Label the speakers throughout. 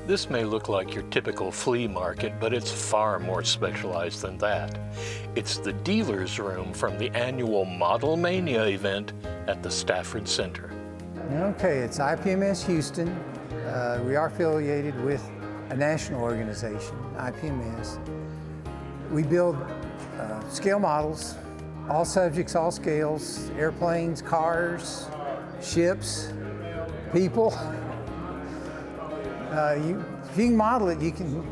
Speaker 1: This may look like your typical flea market, but it's far more specialized than that. It's the dealer's room from the annual Modelmania event at the Stafford Center.
Speaker 2: Okay, it's IPMS Houston. We are affiliated with a national organization, IPMS. We build scale models, all subjects, all scales, airplanes, cars, ships, people. If you can model it, you can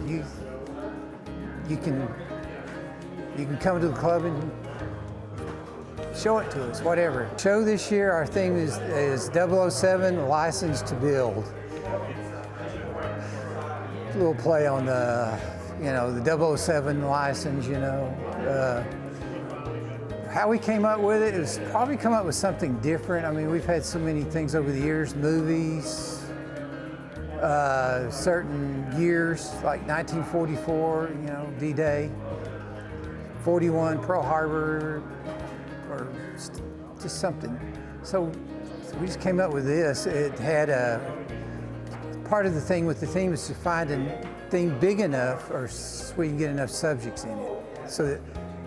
Speaker 2: come to the club and show it to us, whatever. Show this year, our theme is 007 License to Build. A little play on the, the 007 license, How we came up with it is probably come up with something different. I mean, we've had so many things over the years, movies, certain years, like 1944, D-Day, 41, Pearl Harbor, or just something. So we just came up with this. It had part of the thing with the theme is to find a theme big enough or we can get enough subjects in it so that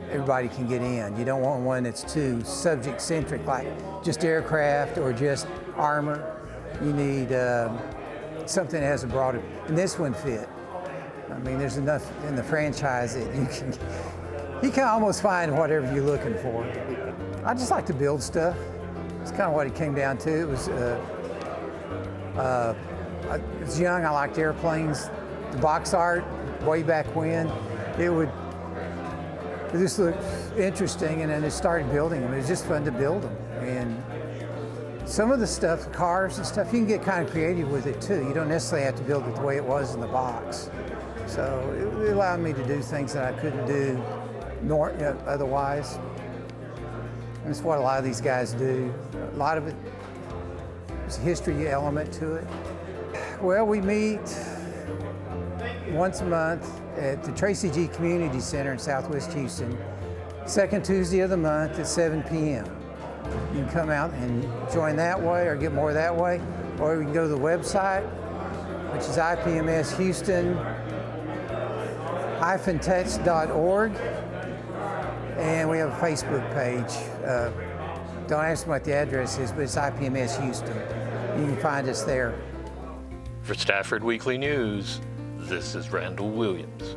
Speaker 2: everybody can get in. You don't want one that's too subject-centric, like just aircraft or just armor. You need something that has a broader, and this one fit. I mean, there's enough in the franchise that you can almost find whatever you're looking for. I just like to build stuff. It's kind of what it came down to. It was, I was young, I liked airplanes. The box art, way back when, it just looked interesting, and then I started building them. It was just fun to build them. And some of the stuff, cars and stuff, you can get kind of creative with it too. You don't necessarily have to build it the way it was in the box. So it allowed me to do things that I couldn't do otherwise. And it's what a lot of these guys do. A lot of it is a history element to it. Well, we meet once a month at the Tracy G. Community Center in Southwest Houston, second Tuesday of the month at 7 p.m. You can come out and join that way or get more that way, or you can go to the website, which is ipms-houston-touch.org, and we have a Facebook page. Don't ask me what the address is, but it's IPMS Houston. You can find us there.
Speaker 1: For Stafford Weekly News, this is Randall Williams.